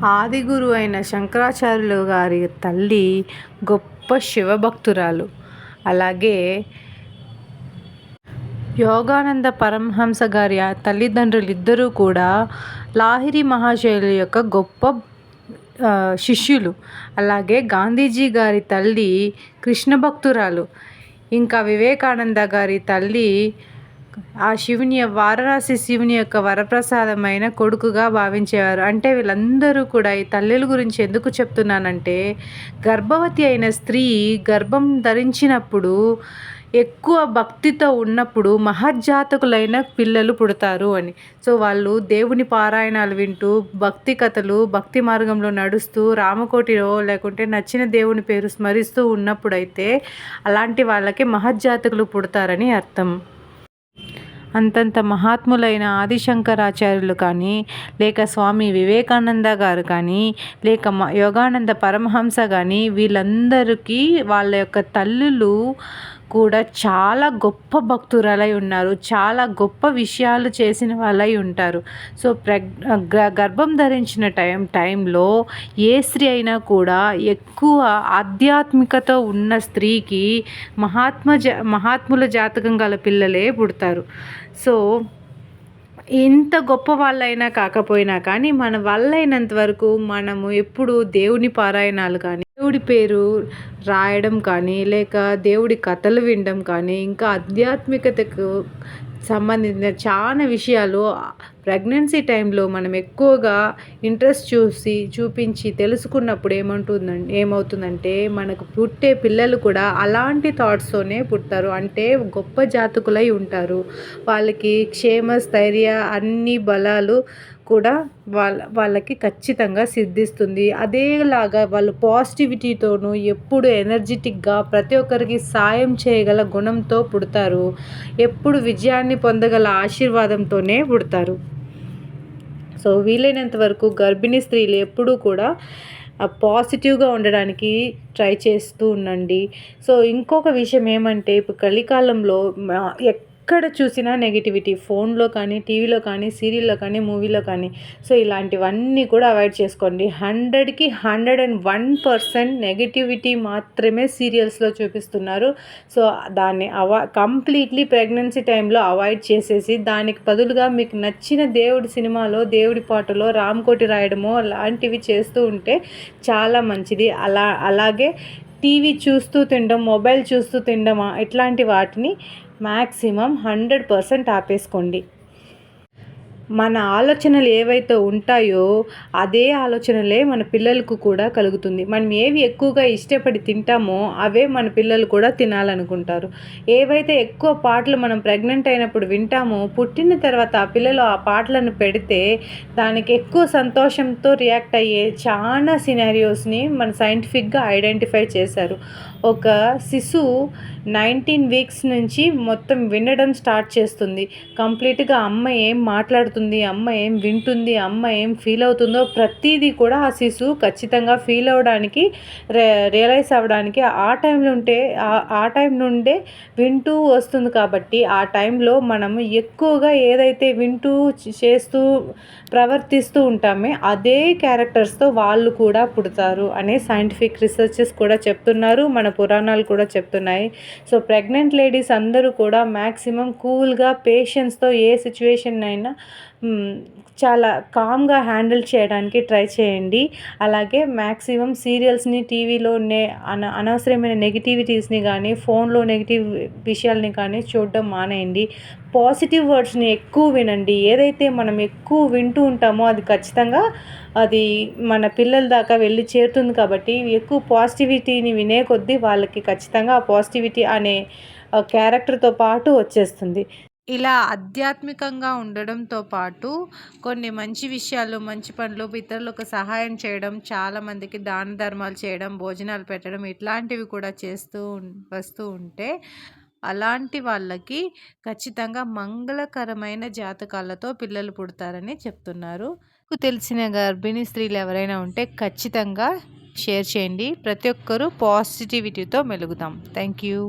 ఆది గురువు అయిన శంకరాచార్యులు గారి తల్లి గొప్ప శివభక్తురాలు. అలాగే యోగానంద పరమహంస గారి తల్లిదండ్రులు ఇద్దరూ కూడా లాహిరి మహాశయుల యొక్క గొప్ప శిష్యులు. అలాగే గాంధీజీ గారి తల్లి కృష్ణ భక్తురాలు. ఇంకా వివేకానంద గారి తల్లి ఆ వారణాసి శివుని యొక్క వరప్రసాదమైన కొడుకుగా భావించేవారు. అంటే వీళ్ళందరూ కూడా ఈ తల్లుల గురించి ఎందుకు చెప్తున్నానంటే, గర్భవతి అయిన స్త్రీ గర్భం ధరించినప్పుడు ఎక్కువ భక్తితో ఉన్నప్పుడు మహజ్జాతకులైన పిల్లలు పుడతారు అని. సో వాళ్ళు దేవుని పారాయణాలు వింటూ, భక్తి కథలు, భక్తి మార్గంలో నడుస్తూ, రామకోటిలో లేకుంటే నచ్చిన దేవుని పేరు స్మరిస్తూ ఉన్నప్పుడైతే అలాంటి వాళ్ళకి మహజ్జాతకులు పుడతారని అర్థం. అంతంత మహాత్ములైన ఆదిశంకరాచార్యులు కానీ, లేక స్వామి వివేకానంద గారు కానీ, లేక యోగానంద పరమహంస కానీ, వీళ్ళందరికీ వాళ్ళ యొక్క తల్లులు కూడా చాలా గొప్ప భక్తురాలై ఉన్నారు. చాలా గొప్ప విషయాలు చేసిన వాళ్ళై ఉంటారు. సో గర్భం ధరించిన టైంలో ఏ స్త్రీ అయినా కూడా ఎక్కువ ఆధ్యాత్మికత ఉన్న స్త్రీకి మహాత్ముల జాతకం గల పిల్లలే పుడతారు. సో ఎంత గొప్ప వాళ్ళైనా కాకపోయినా కానీ మన వల్లైనంత వరకు మనము ఎప్పుడు దేవుని పారాయణాలు కానీ, దేవుడి పేరు రాయడం కానీ, లేక దేవుడి కథలు వినడం కానీ, ఇంకా ఆధ్యాత్మికతకు సంబంధించిన చాలా విషయాలు ప్రెగ్నెన్సీ టైంలో మనం ఎక్కువగా ఇంట్రెస్ట్ చూపించి తెలుసుకున్నప్పుడు ఏమవుతుందంటే మనకు పుట్టే పిల్లలు కూడా అలాంటి థాట్స్తోనే పుడతారు. అంటే గొప్ప జాతకులై ఉంటారు. వాళ్ళకి క్షేమ స్థైర్య అన్ని బలాలు కూడా వాళ్ళకి ఖచ్చితంగా సిద్ధిస్తుంది. అదేలాగా వాళ్ళు పాజిటివిటీతోనూ ఎప్పుడు ఎనర్జెటిక్గా ప్రతి ఒక్కరికి సాయం చేయగల గుణంతో పుడతారు. ఎప్పుడు విజయాన్ని పొందగల ఆశీర్వాదంతోనే పుడతారు. సో వీలైనంత వరకు గర్భిణీ స్త్రీలు ఎప్పుడూ కూడా పాజిటివ్గా ఉండడానికి ట్రై చేస్తూ ఉండండి. సో ఇంకొక విషయం ఏమంటే, ఇప్పుడు కలికాలంలో ఎక్కడ చూసినా నెగిటివిటీ, ఫోన్లో కానీ, టీవీలో కానీ, సీరియల్లో కానీ, మూవీలో కానీ. సో ఇలాంటివన్నీ కూడా అవాయిడ్ చేసుకోండి. 100కి 101% నెగిటివిటీ మాత్రమే సీరియల్స్లో చూపిస్తున్నారు. సో దాన్ని కంప్లీట్లీ ప్రెగ్నెన్సీ టైంలో అవాయిడ్ చేసేసి, దానికి బదులుగా మీకు నచ్చిన దేవుడి సినిమాలో, దేవుడి పాటలో రామకోటి రాయడమో అలాంటివి చేస్తూ ఉంటే చాలా మంచిది. అలాగే టీవీ చూస్తూ తినడం, మొబైల్ చూస్తూ తినడం, ఇట్లాంటి వాటిని మ్యాక్సిమం 100% ఆపేసుకోండి. మన ఆలోచనలు ఏవైతే ఉంటాయో అదే ఆలోచనలే మన పిల్లలకు కూడా కలుగుతుంది. మనం ఏవి ఎక్కువగా ఇష్టపడి తింటామో అవే మన పిల్లలు కూడా తినాలనుకుంటారు. ఏవైతే ఎక్కువ పాటలు మనం ప్రెగ్నెంట్ అయినప్పుడు వింటామో, పుట్టిన తర్వాత ఆ పిల్లలు ఆ పాటలను పెడితే దానికి ఎక్కువ సంతోషంతో రియాక్ట్ అయ్యే చాలా సినారియోస్ని మన సైంటిఫిక్గా ఐడెంటిఫై చేశారు. ఒక శిశువు 19 వీక్స్ నుంచి మొత్తం వినడం స్టార్ట్ చేస్తుంది. కంప్లీట్గా అమ్మ ఏం మాట్లాడుతుంది, అమ్మ ఏం వింటుంది, అమ్మ ఏం ఫీల్ అవుతుందో ప్రతిదీ కూడా ఆ శిశువు ఖచ్చితంగా ఫీల్ అవ్వడానికి, రియలైజ్ అవ్వడానికి ఆ టైం నుండే వింటూ వస్తుంది. కాబట్టి ఆ టైంలో మనము ఎక్కువగా ఏదైతే వింటూ చేస్తూ ప్రవర్తిస్తూ ఉంటామే అదే క్యారెక్టర్స్తో వాళ్ళు కూడా పుడతారు అనే సైంటిఫిక్ రీసెర్చెస్ కూడా చెప్తున్నారు. మన పురాణాలు కూడా చెప్తున్నాయి. సో ప్రెగ్నెంట్ లేడీస్ అందరూ కూడా మ్యాక్సిమం కూల్గా, పేషెన్స్తో ఏ సిచ్యువేషన్ అయినా చాలా కామ్గా హ్యాండిల్ చేయడానికి ట్రై చేయండి. అలాగే మ్యాక్సిమం సీరియల్స్ని, టీవీలో అనవసరమైన నెగిటివిటీస్ని కానీ, ఫోన్లో నెగిటివ్ విషయాల్ని కానీ చూడడం మానేయండి. పాజిటివ్ వర్డ్స్ని ఎక్కువ వినండి. ఏదైతే మనం ఎక్కువ వింటూ ఉంటామో అది ఖచ్చితంగా అది మన పిల్లల దాకా వెళ్ళి చేరుతుంది. కాబట్టి ఎక్కువ పాజిటివిటీని వినే కొద్దీ వాళ్ళకి ఖచ్చితంగా ఆ పాజిటివిటీ అనే క్యారెక్టర్తో పాటు వచ్చేస్తుంది. ఇలా ఆధ్యాత్మికంగా ఉండడంతో పాటు కొన్ని మంచి విషయాలు, మంచి పనులు, ఇతరులకు సహాయం చేయడం, చాలామందికి దాన ధర్మాలు చేయడం, భోజనాలు పెట్టడం ఇట్లాంటివి కూడా చేస్తూ వస్తూ ఉంటే అలాంటి వాళ్ళకి ఖచ్చితంగా మంగళకరమైన జాతకాలతో పిల్లలు పుడతారని చెప్తున్నారు. మీకు తెలిసిన గర్భిణీ స్త్రీలు ఎవరైనా ఉంటే ఖచ్చితంగా షేర్ చేయండి. ప్రతి ఒక్కరూ పాజిటివిటీతో మెలుగుదాం. Thank you.